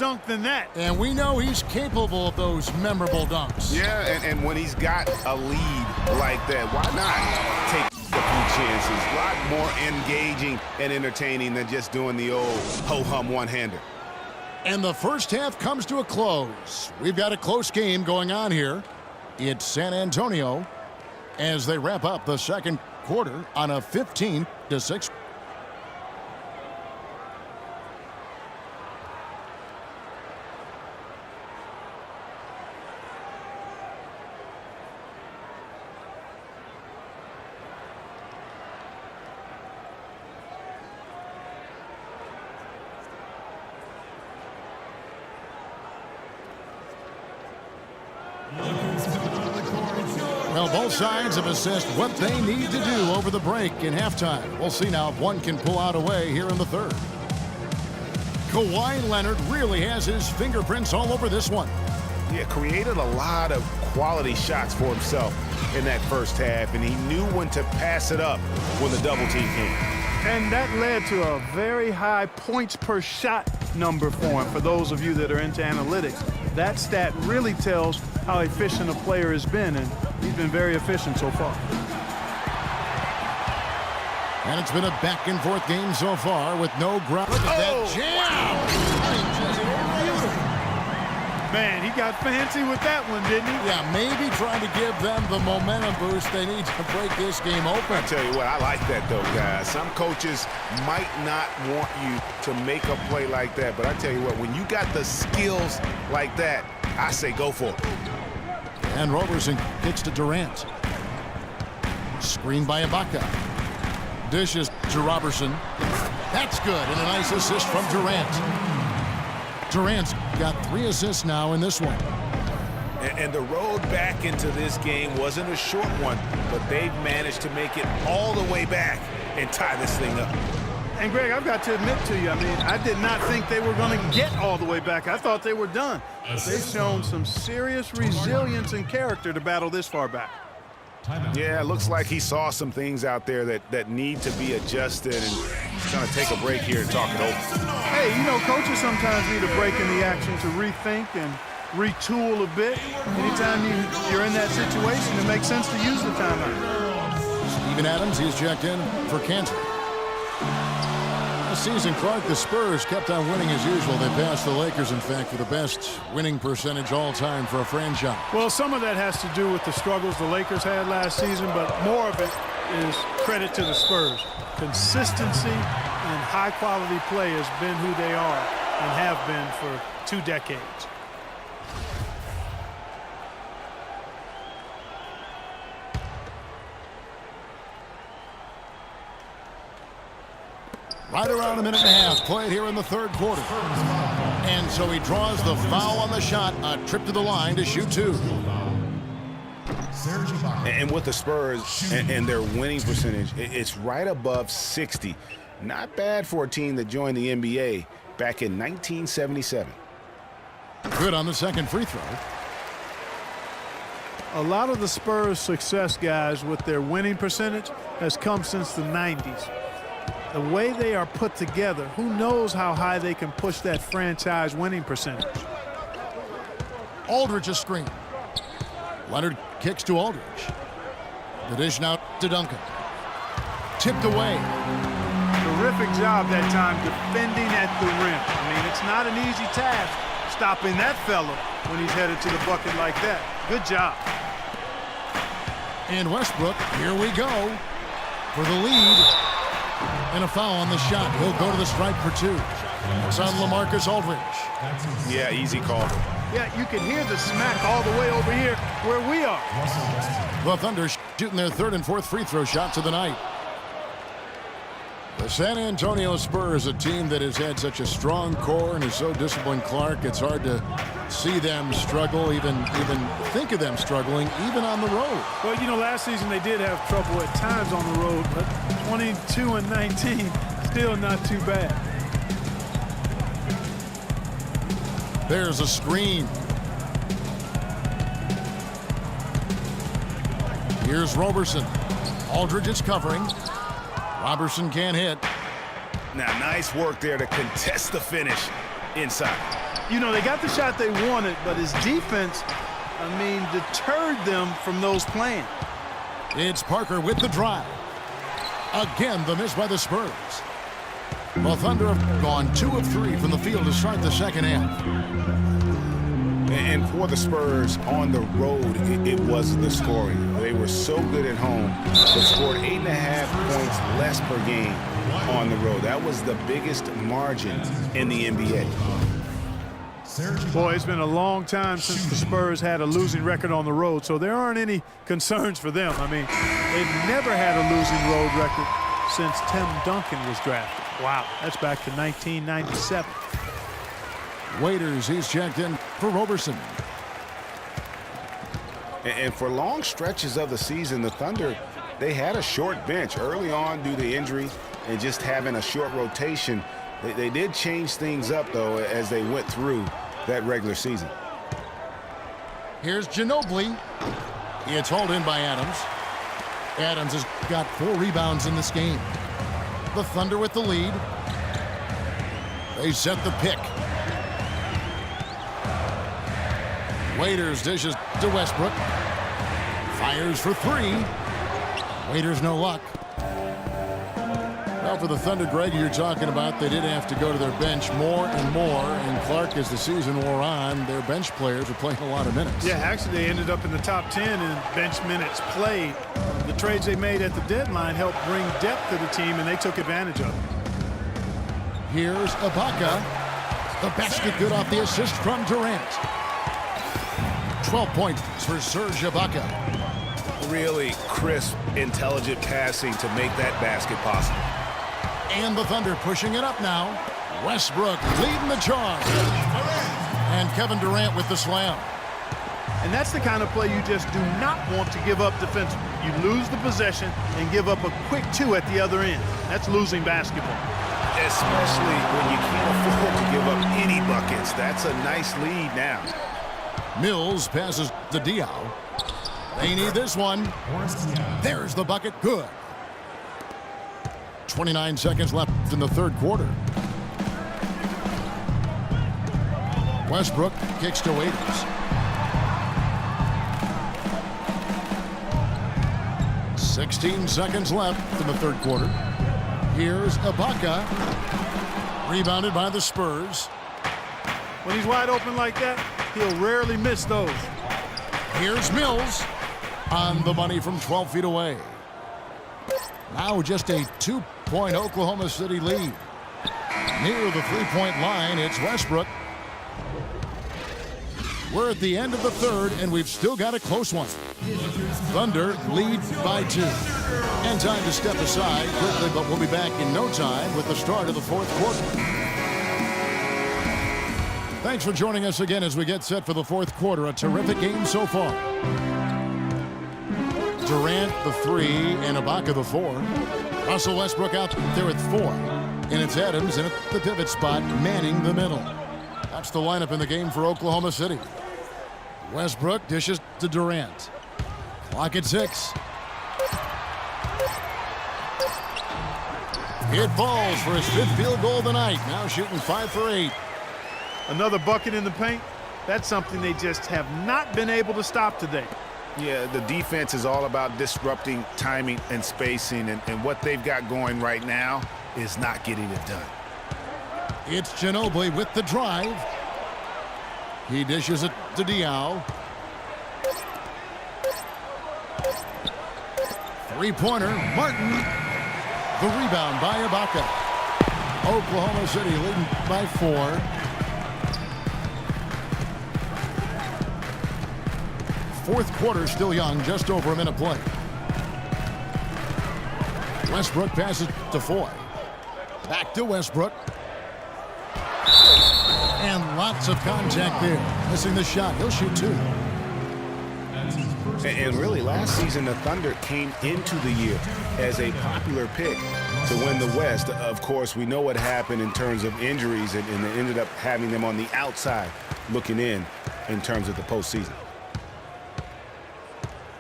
dunk than that. And we know he's capable of those memorable dunks. Yeah, and when he's got a lead like that, why not take a few chances? A lot more engaging and entertaining than just doing the old ho-hum one-hander. And the first half comes to a close. We've got a close game going on here. It's San Antonio as they wrap up the second quarter on a 15-6. Well, both sides have assessed what they need to do over the break in halftime. We'll see now if one can pull out a way here in the third. Kawhi Leonard really has his fingerprints all over this one. Yeah, created a lot of quality shots for himself in that first half, and he knew when to pass it up when the double team came. And that led to a very high points per shot number for him. For those of you that are into analytics, that stat really tells how efficient a player has been, and he's been very efficient so far. And it's been a back-and-forth game so far with no ground. Look at that jam! Man, he got fancy with that one, didn't he? Yeah, maybe trying to give them the momentum boost they need to break this game open. I tell you what, I like that though, guys. Some coaches might not want you to make a play like that, but I tell you what, when you got the skills like that, I say go for it. And Roberson kicks to Durant. Screen by Ibaka. Dishes to Roberson. That's good, and a nice assist from Durant. Durant's got 3 assists now in this one. And the road back into this game wasn't a short one, but they've managed to make it all the way back and tie this thing up. And, Greg, I've got to admit to you, I mean, I did not think they were going to get all the way back. I thought they were done. They've shown some serious resilience and character to battle this far back. Yeah, it looks like he saw some things out there that need to be adjusted, and he's going to take a break here and talk it over. Hey, you know, coaches sometimes need a break in the action to rethink and retool a bit. Anytime you're in that situation, it makes sense to use the timeout. Steven Adams, he's checked in for Cantor. This season, Clark, the Spurs kept on winning as usual. They passed the Lakers, in fact, for the best winning percentage all time for a franchise. Well, some of that has to do with the struggles the Lakers had last season, but more of it is credit to the Spurs. Consistency and high-quality play has been who they are and have been for 2 decades. Right around a minute and a half played here in the third quarter. And so he draws the foul on the shot, a trip to the line to shoot 2. And with the Spurs and their winning percentage, it's right above 60. Not bad for a team that joined the NBA back in 1977. Good on the second free throw. A lot of the Spurs' success, guys, with their winning percentage has come since the 90s. The way they are put together, who knows how high they can push that franchise winning percentage. Aldridge a screen. Leonard kicks to Aldridge. The dish now to Duncan. Tipped away. Terrific job that time defending at the rim. I mean, it's not an easy task stopping that fella when he's headed to the bucket like that. Good job. And Westbrook, here we go for the lead. And a foul on the shot. He'll go to the stripe for 2. It's on LaMarcus Aldridge. Yeah, easy call. Yeah, you can hear the smack all the way over here where we are. The Thunder shooting their 3rd and 4th free throw shots of the night. The San Antonio Spurs, a team that has had such a strong core and is so disciplined, Clark, it's hard to see them struggle, even think of them struggling, even on the road. Well, you know, last season they did have trouble at times on the road, but 22-19, still not too bad. There's a screen. Here's Roberson. Aldridge is covering. Roberson can't hit. Now, nice work there to contest the finish inside. You know, they got the shot they wanted, but his defense, deterred them from those plans. It's Parker with the drive. Again, the miss by the Spurs. The Thunder have gone 2 of 3 from the field to start the second half. And for the Spurs, on the road, it was the scoring. They were so good at home, but scored 8.5 points less per game on the road. That was the biggest margin in the NBA. Boy, it's been a long time since the Spurs had a losing record on the road, so there aren't any concerns for them. They've never had a losing road record since Tim Duncan was drafted. Wow, that's back to 1997. Waiters, he's checked in for Roberson. And for long stretches of the season, the Thunder, they had a short bench early on due to injury and just having a short rotation. They did change things up, though, as they went through that regular season. Here's Ginobili. It's hauled in by Adams. Adams has got 4 rebounds in this game. The Thunder with the lead. They set the pick. Waiters dishes to Westbrook. Fires for 3. Waiters no luck. Well, for the Thunder, Greg, you're talking about, they did have to go to their bench more and more. And Clark, as the season wore on, their bench players were playing a lot of minutes. Yeah, actually, they ended up in the top 10 in bench minutes played. The trades they made at the deadline helped bring depth to the team, and they took advantage of it. Here's Ibaka. The basket good off the assist from Durant. 12 points for Serge Ibaka. Really crisp, intelligent passing to make that basket possible. And the Thunder pushing it up now. Westbrook leading the charge. And Kevin Durant with the slam. And that's the kind of play you just do not want to give up defensively. You lose the possession and give up a quick 2 at the other end. That's losing basketball. Especially when you can't afford to give up any buckets. That's a nice lead now. Mills passes to Diaw. They need this one. There's the bucket. Good. 29 seconds left in the third quarter. Westbrook kicks to Waiters. 16 seconds left in the third quarter. Here's Ibaka. Rebounded by the Spurs. When he's wide open like that, he'll rarely miss those. Here's Mills. On the money from 12 feet away. Now just a 2-point Oklahoma City lead. Near the 3-point line, it's Westbrook. We're at the end of the third, and we've still got a close one. Thunder lead by 2. And time to step aside quickly, but we'll be back in no time with the start of the fourth quarter. Thanks for joining us again as we get set for the fourth quarter. A terrific game so far. Durant the 3 and Ibaka the 4. Russell Westbrook out there with 4. And it's Adams in at the pivot spot, manning the middle. That's the lineup in the game for Oklahoma City. Westbrook dishes to Durant. Clock at 6. It falls for his 5th field goal of the night. Now shooting 5 for 8. Another bucket in the paint. That's something they just have not been able to stop today. Yeah, the defense is all about disrupting timing and spacing, and what they've got going right now is not getting it done. It's Ginobili with the drive. He dishes it to Diaw. 3-pointer, Martin. The rebound by Ibaka. Oklahoma City leading by 4. Fourth quarter still young, just over a minute play. Westbrook passes to Foy. Back to Westbrook. And lots of contact there. Missing the shot. He'll shoot 2. And really, last season, the Thunder came into the year as a popular pick to win the West. Of course, we know what happened in terms of injuries, and they ended up having them on the outside looking in terms of the postseason.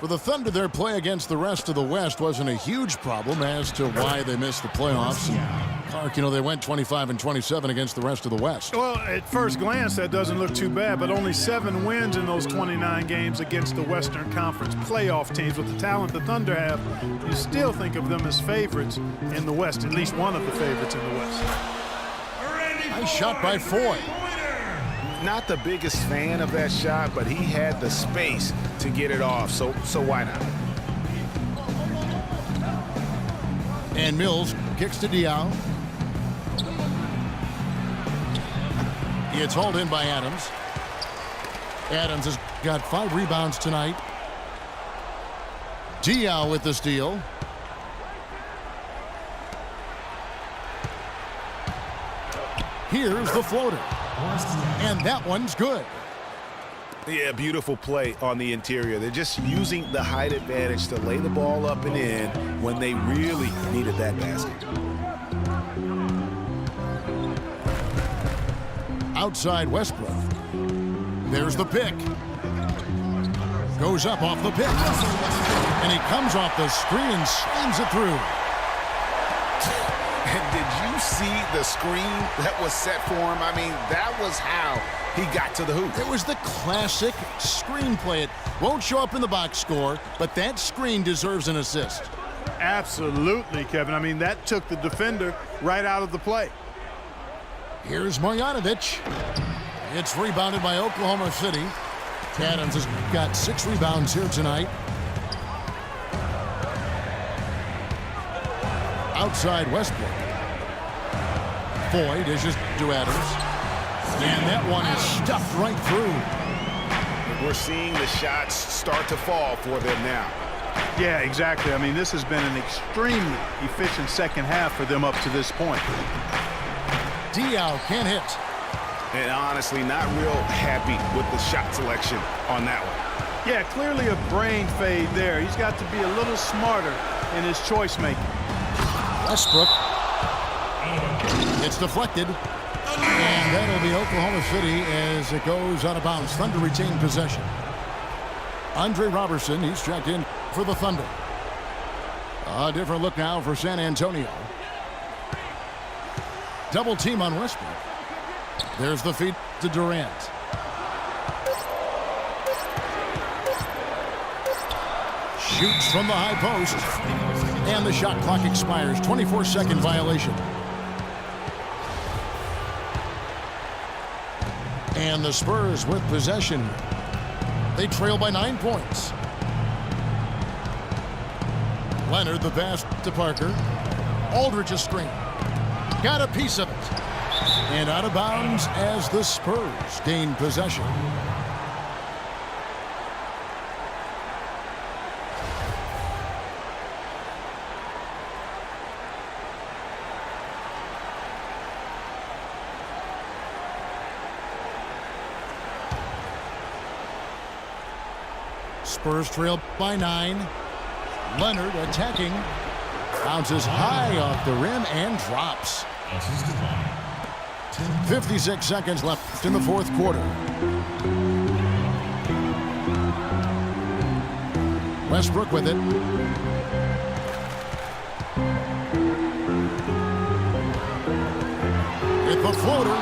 For the Thunder, their play against the rest of the West wasn't a huge problem as to why they missed the playoffs. Clark, you know, they went 25-27 against the rest of the West. Well, at first glance, that doesn't look too bad, but only 7 wins in those 29 games against the Western Conference playoff teams. With the talent the Thunder have, you still think of them as favorites in the West, at least one of the favorites in the West. Nice shot by Foy. Not the biggest fan of that shot, but he had the space to get it off, so why not? And Mills kicks to Diaw. It's hauled in by Adams. Adams has got 5 rebounds tonight. Diaw with the steal. Here's the floater. And that one's good. Yeah, beautiful play on the interior. They're just using the height advantage to lay the ball up and in when they really needed that basket. Outside Westbrook. There's the pick. Goes up off the pick. And he comes off the screen and slams it through. And did you see the screen that was set for him? I mean, that was how he got to the hoop. It was the classic screenplay. It won't show up in the box score, but that screen deserves an assist. Absolutely, Kevin. I mean, that took the defender right out of the play. Here's Marjanovic. It's rebounded by Oklahoma City. Adams has got 6 rebounds here tonight. Outside Westbrook. Foy dishes to Adams. And that one is stuffed right through. We're seeing the shots start to fall for them now. Yeah, exactly. I mean, this has been an extremely efficient second half for them up to this point. Diaw can't hit. And honestly, not real happy with the shot selection on that one. Yeah, clearly a brain fade there. He's got to be a little smarter in his choice making. Westbrook. It's deflected. And that'll be Oklahoma City as it goes out of bounds. Thunder retain possession. Andre Robertson, he's checked in for the Thunder. A different look now for San Antonio. Double team on Westbrook. There's the feed to Durant. Shoots from the high post. And the shot clock expires. 24-second violation. And the Spurs with possession. They trail by 9 points. Leonard, the pass to Parker. Aldridge a screen. Got a piece of it. And out of bounds as the Spurs gain possession. Spurs trail by 9. Leonard attacking. Bounces high off the rim and drops. 56 seconds left in the fourth quarter. Westbrook with it. Hit the floater.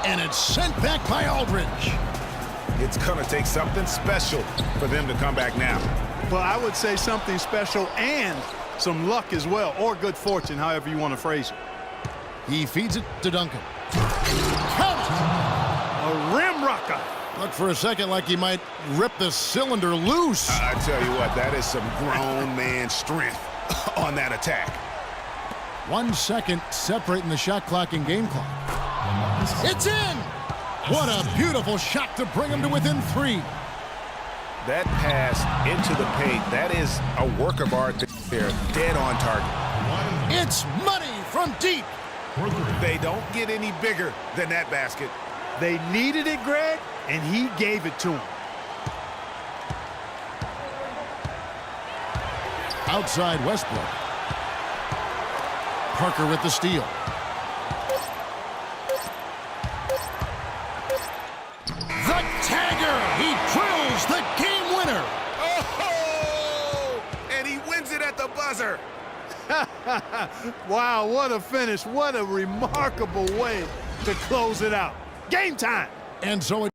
And it's sent back by Aldridge. It's going to take something special for them to come back now. Well, I would say something special and some luck as well, or good fortune, however you want to phrase it. He feeds it to Duncan. Count it! A rim rocker. Looked for a second like he might rip the cylinder loose. I tell you what, that is some grown man strength on that attack. 1 second separating the shot clock and game clock. It's in! What a beautiful shot to bring him to within 3. That pass into the paint, that is a work of art there, dead on target. It's money from deep. They don't get any bigger than that basket. They needed it, Greg, and he gave it to them. Outside Westbrook. Parker with the steal. The tagger! He drills the game winner! Oh! And he wins it at the buzzer. Wow, what a finish. What a remarkable way to close it out. Game time. And so it